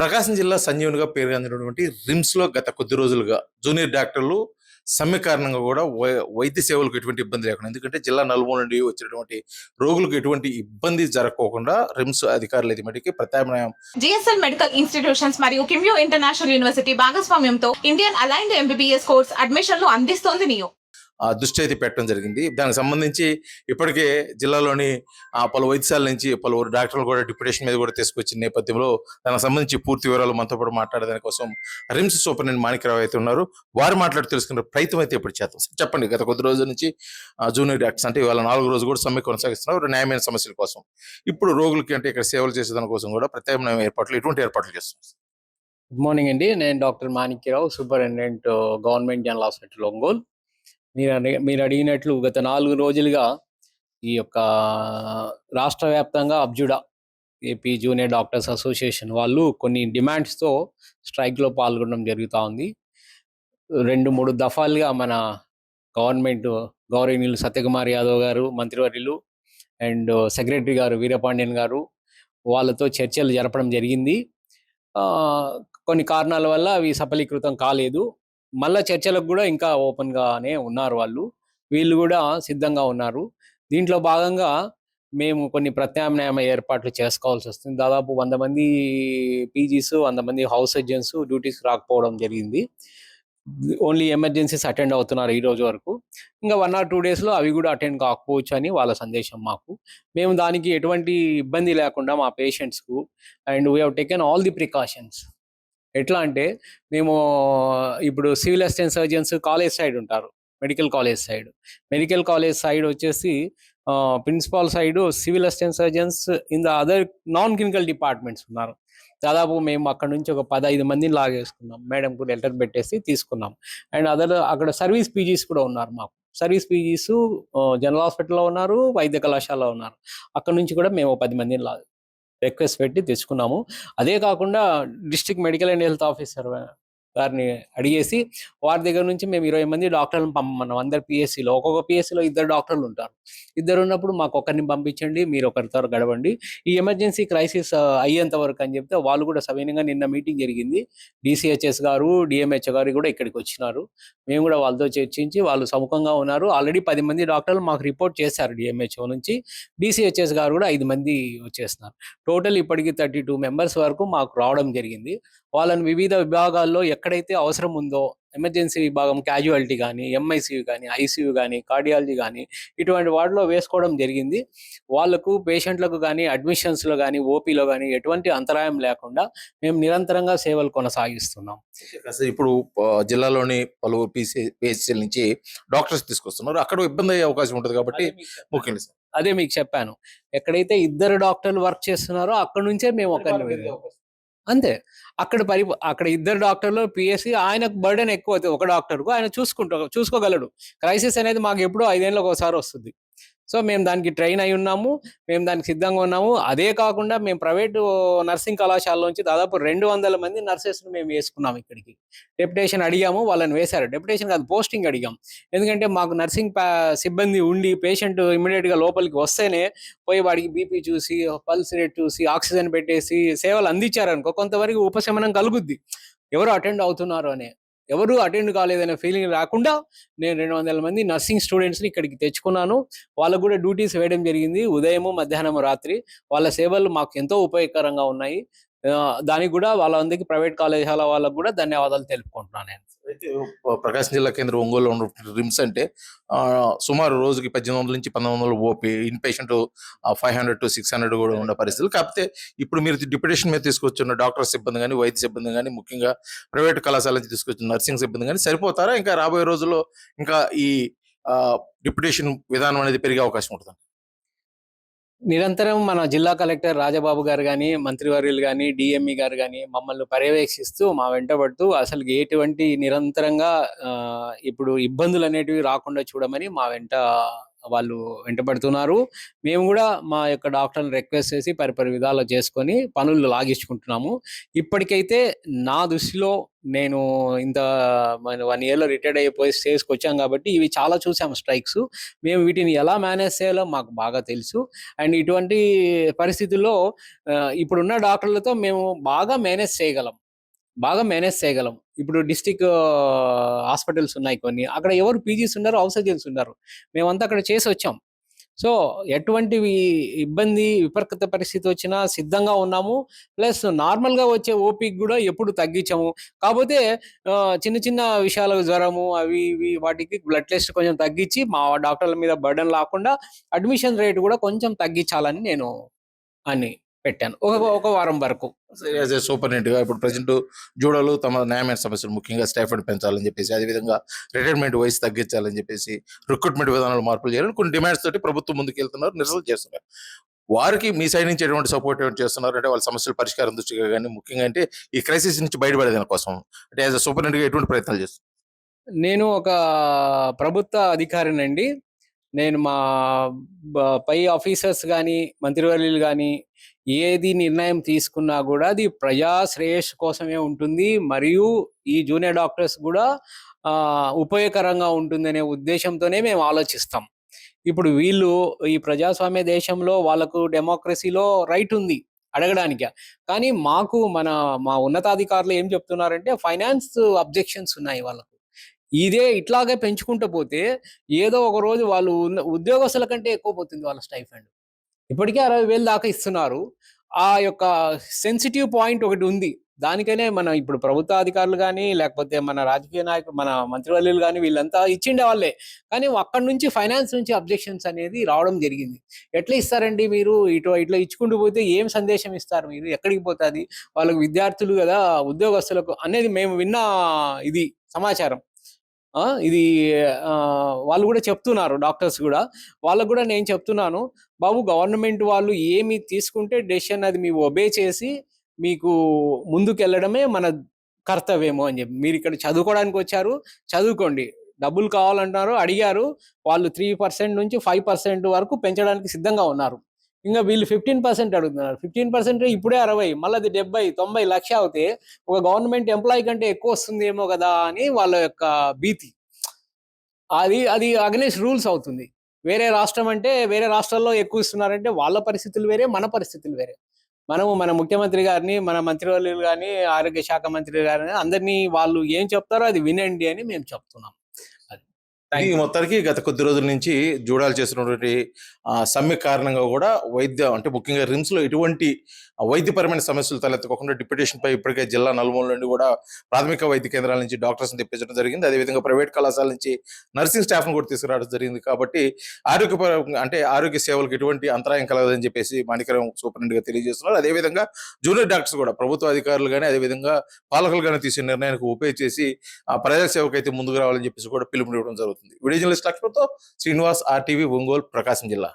ప్రకాశం జిల్లా సంజీవనిగా పేరుగాంచినటువంటి రిమ్స్‌లో గత కొద్ది రోజులుగా జూనియర్ డాక్టర్లు సమ్మె కారణంగా కూడా వైద్య సేవలకు ఎటువంటి ఇబ్బంది లేకుండా ఎందుకంటే జిల్లా నలుమూల నుండి వచ్చినటువంటి రోగులకు ఎటువంటి ఇబ్బంది జరగకోకుండా రిమ్స్ అధికారులు అయితే మటుకి ప్రత్యామ్నాయం జిఎస్ఎల్ మెడికల్ ఇన్స్టిట్యూషన్స్ మరియు కిమ్యూ ఇంటర్నేషనల్ యూనివర్సిటీ భాగస్వామ్యంతో ఇండియన్ అలైన్డ్ ఎంబీబీఎస్ కోర్స్ అడ్మిషన్లు అందిస్తోంది నియో దృష్టి అయితే పెట్టడం జరిగింది. దానికి సంబంధించి ఇప్పటికే జిల్లాలోని పలు వైద్యశాల నుంచి పలువురు డాక్టర్లు కూడా డిప్యుటేషన్ మీద కూడా తీసుకొచ్చిన నేపథ్యంలో దానికి సంబంధించి పూర్తి వివరాలు మనతో పాటు మాట్లాడడానికి కోసం రిమ్స్ సూపరింటెండెంట్ మాణిక్యరావు అయితే ఉన్నారు. వారు మాట్లాడి తెలుసుకునే ప్రయత్నం అయితే ఇప్పుడు చేద్దాం. చెప్పండి, గత కొద్ది రోజుల నుంచి జూనియర్ డాక్టర్స్ అంటే ఇవాళ 4 రోజు కూడా సమ్మె కొనసాగిస్తున్నారు న్యాయమైన సమస్యల కోసం. ఇప్పుడు రోగులకి అంటే ఇక్కడ సేవలు చేసేదాని కోసం కూడా ప్రత్యామ్నాయ ఏర్పాట్లు ఎటువంటి ఏర్పాట్లు చేస్తున్నారు? గుడ్ మార్నింగ్ అండి. నేను doctor Manikya Rao, superintendent government general hospital Ongole. మీరు అడిగినట్లు గత 4 రోజులుగా ఈ యొక్క రాష్ట్ర వ్యాప్తంగా అబ్జుడా ఏపీ జూనియర్ డాక్టర్స్ అసోసియేషన్ వాళ్ళు కొన్ని డిమాండ్స్తో స్ట్రైక్లో పాల్గొనడం జరుగుతూ ఉంది. 2-3 దఫాలుగా మన గవర్నమెంట్ గౌరవనీయులు సత్యకుమార్ యాదవ్ గారు మంత్రివర్యులు అండ్ సెక్రటరీ గారు వీరపాండ్యన్ గారు వాళ్ళతో చర్చలు జరపడం జరిగింది. కొన్ని కారణాల వల్ల అవి సఫలీకృతం కాలేదు. మళ్ళా చర్చలకు కూడా ఇంకా ఓపెన్గానే ఉన్నారు వీళ్ళు కూడా సిద్ధంగా ఉన్నారు. దీంట్లో భాగంగా మేము కొన్ని ప్రత్యామ్నాయ ఏర్పాట్లు చేసుకోవాల్సి వస్తుంది. దాదాపు 100 మంది పీజీస్, 100 మంది హౌస్ సర్జన్స్ డ్యూటీస్ రాకపోవడం జరిగింది. ఓన్లీ ఎమర్జెన్సీస్ అటెండ్ అవుతున్నారు ఈ రోజు వరకు. ఇంకా 1 or 2 డేస్లో అవి కూడా అటెండ్ కాకపోవచ్చు అని వాళ్ళ సందేశం మాకు. మేము దానికి ఎటువంటి ఇబ్బంది లేకుండా మా పేషెంట్స్కు and we have taken all the precautions. ఎట్లా అంటే మేము ఇప్పుడు civil assistant surgeons college side ఉంటారు, మెడికల్ కాలేజ్ సైడ్ వచ్చేసి principal side civil assistant surgeons in the other non clinical departments ఉన్నారు. దాదాపు మేము అక్కడ నుంచి ఒక 15 మందిని లాగేసుకున్నాం. మేడంకు లెటర్ పెట్టేసి తీసుకున్నాం. అండ్ అక్కడ సర్వీస్ పీజీస్ కూడా ఉన్నారు. మాకు సర్వీస్ పీజీస్ జనరల్ హాస్పిటల్లో ఉన్నారు, వైద్య కళాశాలలో ఉన్నారు. అక్కడ నుంచి కూడా మేము 10 మందిని రిక్వెస్ట్ పెట్టి తెచ్చుకున్నాము. అదే కాకుండా district medical and health officer గారిని అడిగేసి వారి దగ్గర నుంచి మేము 20 మంది డాక్టర్లను పంపమన్నాం. అందరు పిఎస్సిలో, ఒక్కొక్క పిఎస్సిలో 2 డాక్టర్లు ఉంటారు. 2 ఉన్నప్పుడు మాకు ఒకరిని పంపించండి, మీరు ఒకరితో గడవండి, ఈ ఎమర్జెన్సీ క్రైసిస్ అయ్యేంత వరకు అని చెప్తే వాళ్ళు కూడా సవినంగా నిన్న మీటింగ్ జరిగింది. డిసిహెచ్ఎస్ గారు, డిఎంహెచ్ గారు కూడా ఇక్కడికి వచ్చినారు. మేము కూడా వాళ్ళతో చర్చించి వాళ్ళు సముఖంగా ఉన్నారు. ఆల్రెడీ 10 మంది డాక్టర్లు మాకు రిపోర్ట్ చేశారు డిఎంహెచ్ఓ నుంచి. డిసిహెచ్ఎస్ గారు కూడా 5 మంది వచ్చేస్తున్నారు. టోటల్ ఇప్పటికి 32 మెంబర్స్ వరకు మాకు రావడం జరిగింది. వాళ్ళని వివిధ విభాగాల్లో ఎక్కడైతే అవసరం ఉందో ఎమర్జెన్సీ విభాగం, క్యాజువాలిటీ కానీ, ఎంఐసియు కానీ, ఐసియు కానీ, కార్డియాలజీ కానీ ఇటువంటి వాటిలో వేసుకోవడం జరిగింది. వాళ్ళకు పేషెంట్లకు కానీ అడ్మిషన్స్లో కానీ ఓపీలో కానీ ఎటువంటి అంతరాయం లేకుండా మేము నిరంతరంగా సేవలు కొనసాగిస్తున్నాం. ఇప్పుడు జిల్లాలోని పలువురు పిహెచ్సిల నుంచి డాక్టర్స్ తీసుకొస్తున్నారు, అక్కడ ఇబ్బంది అయ్యే అవకాశం ఉంటుంది కాబట్టి ముఖ్యంగా అదే మీకు చెప్పాను. ఎక్కడైతే 2 డాక్టర్లు వర్క్ చేస్తున్నారో అక్కడ నుంచే మేము ఒకరిని అంతే. అక్కడ 2 డాక్టర్లు పిఎస్సి, ఆయనకు బర్డెన్ ఎక్కువ అవుతుంది. ఒక డాక్టర్కు ఆయన చూసుకోగలడు. క్రైసిస్ అనేది మాకు ఎప్పుడూ 5 ఏళ్ళకి ఒకసారి వస్తుంది. సో మేము దానికి ట్రైన్ అయి ఉన్నాము, మేము దానికి సిద్ధంగా ఉన్నాము. అదే కాకుండా మేము ప్రైవేటు నర్సింగ్ కళాశాలలోంచి దాదాపు 200 మంది నర్సెస్ను మేము వేసుకున్నాము. ఇక్కడికి డెప్యుటేషన్ అడిగాము, వాళ్ళని వేశారు. డెప్యుటేషన్ కాదు, పోస్టింగ్ అడిగాం. ఎందుకంటే మాకు నర్సింగ్ సిబ్బంది ఉండి పేషెంట్ ఇమ్మీడియట్గా లోపలికి వస్తేనే పోయి వాడికి బీపీ చూసి, పల్స్ రేట్ చూసి, ఆక్సిజన్ పెట్టేసి సేవలు అందించారనుకో కొంతవరకు ఉపశమనం కలుగుద్ది. ఎవరు అటెండ్ అవుతున్నారు అనే, ఎవరు అటెండ్ కాలేదనే ఫీలింగ్ రాకుండా నేను 200 మంది నర్సింగ్ స్టూడెంట్స్ని ఇక్కడికి తెచ్చుకున్నాను. వాళ్ళకు కూడా డ్యూటీస్ వేయడం జరిగింది. ఉదయము, మధ్యాహ్నం, రాత్రి. వాళ్ళ సేవలు మాకు ఎంతో ఉపయోగకరంగా ఉన్నాయి. దానికి కూడా వాళ్ళందరికీ ప్రైవేట్ కాలేజీల వాళ్ళకు కూడా ధన్యవాదాలు తెలుపుకుంటున్నాను నేను. అయితే ప్రకాశం జిల్లా కేంద్రం ఒంగోలులో ఉన్న రిమ్స్ అంటే సుమారు రోజుకి 1800 నుంచి 1900 ఓపీ, ఇన్ పేషెంట్ 500 to 600 కూడా ఉన్న పరిస్థితులు. కాకపోతే ఇప్పుడు మీరు డిప్యుటేషన్ మీద తీసుకొచ్చిన డాక్టర్ సిబ్బంది కానీ, వైద్య సిబ్బంది కానీ, ముఖ్యంగా ప్రైవేట్ కళాశాల నుంచి తీసుకొచ్చిన నర్సింగ్ సిబ్బంది కానీ సరిపోతారా? ఇంకా రాబోయే రోజుల్లో ఇంకా ఈ డిప్యుటేషన్ విధానం అనేది పెరిగే అవకాశం ఉంటుంది? నిరంతరం మన జిల్లా కలెక్టర్ రాజబాబు గారు కానీ, మంత్రివర్యులు కానీ, డిఎంఈ గారు కానీ మమ్మల్ని పర్యవేక్షిస్తూ మా వెంటబడుతూ అసలు ఎటువంటి నిరంతరంగా ఇప్పుడు ఇబ్బందులు అనేటివి రాకుండా చూడమని మా వెంట వాళ్ళు వెంటపడుతున్నారు. మేము కూడా మా యొక్క డాక్టర్ని రిక్వెస్ట్ చేసి పరిపరి విధాలు చేసుకొని పనులు లాగించుకుంటున్నాము. ఇప్పటికైతే నా దృష్టిలో నేను ఇంత 1 ఇయర్‌లో రిటైర్డ్ అయిపోయి స్టేజ్‌కి వచ్చాం కాబట్టి ఇవి చాలా చూసాము స్ట్రైక్స్. మేము వీటిని ఎలా మేనేజ్ చేయాలో మాకు బాగా తెలుసు. అండ్ ఇటువంటి పరిస్థితుల్లో ఇప్పుడున్న డాక్టర్లతో మేము బాగా మేనేజ్ చేయగలం. ఇప్పుడు డిస్ట్రిక్ట్ హాస్పిటల్స్ ఉన్నాయి కొన్ని. అక్కడ ఎవరు పీజీస్ ఉన్నారు, హౌస్ సర్జన్స్ ఉన్నారు. మేమంతా అక్కడ చేసొచ్చాం. సో, ఎటువంటివి ఇబ్బంది, విపత్కర పరిస్థితి వచ్చినా సిద్ధంగా ఉన్నాము. ప్లస్ నార్మల్‌గా వచ్చే ఓపీకి గూడా ఎప్పుడు తగ్గించము. కాపోతే చిన్న చిన్న విషయాలకు జ్వరము అవి ఇవి వాటికి బ్లడ్ టెస్ట్ కొంచెం తగ్గించి మా డాక్టర్ల మీద బర్డెన్ లాకుండా అడ్మిషన్ రేట్ గూడా కొంచెం తగ్గించాలని నేను అని పెట్టాను. ఒక వారం వరకు. యాజ్ ఏ సూపరింటెండెంట్‌గా ఇప్పుడు ప్రెజెంట్ జూడాలో తమ న్యాయమైన సమస్యలు ముఖ్యంగా స్టైఫండ్ పెంచాలని చెప్పేసి, అదేవిధంగా రిటైర్మెంట్ వయసు తగ్గించాలని చెప్పేసి, రిక్రూట్మెంట్ విధానాలు మార్పులు చేయాలని కొన్ని డిమాండ్స్ తోటి ప్రభుత్వం ముందుకెళ్తున్నారు, నిరసనలు చేస్తున్నారు. వారికి మీ సైడ్ నుంచి ఎటువంటి సపోర్ట్ చేస్తున్నారు? అంటే వాళ్ళ సమస్యల పరిష్కారం దృష్టిగా గాని, ముఖ్యంగా అంటే ఈ క్రైసిస్ నుంచి బయటపడేదాని కోసం అంటే యాజ్ ఏ సూపరింటెండెంట్‌గా ఎటువంటి ప్రయత్నాలు చేస్తున్నారు? నేను ఒక ప్రభుత్వ అధికారినండి. నేను మా పై ఆఫీసర్స్ గాని, మంత్రివర్యులు గాని ఏది నిర్ణయం తీసుకున్నా గూడా అది ప్రజా శ్రేయస్సు కోసమే ఉంటుంది. మరియు ఈ జూనియర్ డాక్టర్స్ గూడా ఉపయోగకరంగా ఉంటుందనే ఉద్దేశంతోనే మేము ఆలోచిస్తాం. ఇప్పుడు వీళ్ళు ఈ ప్రజాస్వామ్య దేశంలో వాళ్ళకు డెమోక్రసీలో రైట్ ఉంది అడగడానిక. కానీ మా ఉన్నతాధికారులు ఏం చెప్తున్నారంటే ఫైనాన్స్ అబ్జెక్షన్స్ ఉన్నాయి వాళ్ళకు. ఇదే ఇట్లాగే పెంచుకుంటూ పోతే ఏదో ఒక రోజు వాళ్ళు ఉద్యోగస్తుల కంటే ఎక్కువ పోతుంది వాళ్ళ స్టైఫండ్. ఇప్పటికే 60,000 దాకా ఇస్తున్నారు. ఆ యొక్క సెన్సిటివ్ పాయింట్ ఒకటి ఉంది. దానికనే మన ఇప్పుడు ప్రభుత్వ అధికారులు గాని, లేకపోతే మన రాజకీయ నాయకులు, మన మంత్రివర్యులు గాని వీళ్ళంతా ఇచ్చిండే వాళ్ళే. కానీ అక్కడి నుంచి ఫైనాన్స్ నుంచి అబ్జెక్షన్స్ అనేది రావడం జరిగింది. ఎట్లా ఇస్తారండి మీరు? ఇట్లా ఇచ్చుకుంటూ పోతే ఏం సందేశం ఇస్తారు మీరు? ఎక్కడికి పోతాది? వాళ్ళకి విద్యార్థులు గదా! ఉద్యోగస్తులకు అనేది మేము విన్న ఇది సమాచారం. ఇది వాళ్ళు గూడా చెప్తున్నారు డాక్టర్స్ గూడా. వాళ్ళకి గూడా నేను చెప్తున్నాను, బాబు గవర్నమెంట్ వాళ్ళు ఏమి తీసుకుంటే డెసిషన్ అది మీరు ఒబే చేసి మీకు ముందుకెళ్ళడమే మన కర్తవ్యము అని జెప్పి. మీరిక్కడ చదువుకోవడానికొచ్చారు, చదువుకోండి. డబ్బులు కావాలంటున్నారు, అడిగారు. వాళ్ళు 3% నుంచి 5% వరకు పెంచడానికి సిద్ధంగా ఉన్నారు. ఇంగ వీళ్ళు 15% అడుగుతున్నారు. 15% ఇప్పుడే 60, మళ్ళీ అది 70, 90 లక్ష అవుతే ఒక గవర్నమెంట్ ఎంప్లాయీ కంటే ఎక్కువొస్తుందేమో గదా! అని వాళ్ళ యొక్క భీతి. అది అగైన్స్ట్ రూల్స్ అవుతుంది. వేరే రాష్ట్రం అంటే వేరే రాష్ట్రాల్లో ఎక్కువ ఇస్తున్నారంటే వాళ్ళ పరిస్థితులు వేరే, మన పరిస్థితులు వేరే. మన ముఖ్యమంత్రి గారిని, మన మంత్రివర్యులు గాని, ఆరోగ్య శాఖ మంత్రి గారిని అందరినీ వాళ్ళు ఏం చెప్తారో అది వినండి అని మేము చెప్తున్నాం. అది. ఈ మొత్తానికి గత కొద్ది రోజుల నుంచి జూడాలు చేస్తున్నటువంటి సమ్మె కారణంగా కూడా అంటే ముఖ్యంగా రిమ్స్‌లో ఎటువంటి వైద్యపరమైన సమస్యలు తలెత్తకోకుండా డిప్యూటేషన్‌పై ఇప్పటికే జిల్లా నలుమూలల నుండి కూడా ప్రాథమిక వైద్య కేంద్రాల నుంచి డాక్టర్స్‌ని తెప్పించడం జరిగింది. అదేవిధంగా ప్రైవేట్ కళాశాల నుంచి నర్సింగ్ స్టాఫ్‌ని కూడా తీసుకురావడం జరిగింది. కాబట్టి అంటే ఆరోగ్య సేవలకు ఎటువంటి అంతరాయం కలగదని చెప్పేసి మాణిక్యరావు సూపరింటెండెంట్‌గా తెలియజేస్తున్నారు. అదేవిధంగా జూనియర్ డాక్టర్స్ కూడా ప్రభుత్వ అధికారులు గాని, అదేవిధంగా పాలకులు గాని తీసిన నిర్ణయానికి ఉపే చేసి ప్రజా సేవకైతే ముందుకు రావాలని చెప్పేసి కూడా పిలుపునివ్వడం జరుగుతుంది. వీడియో జర్నలిస్ట్ లక్ష్మణ్‌తో శ్రీనివాస్, ఆర్టీవీ, ఒంగోలు, ప్రకాశం జిల్లా.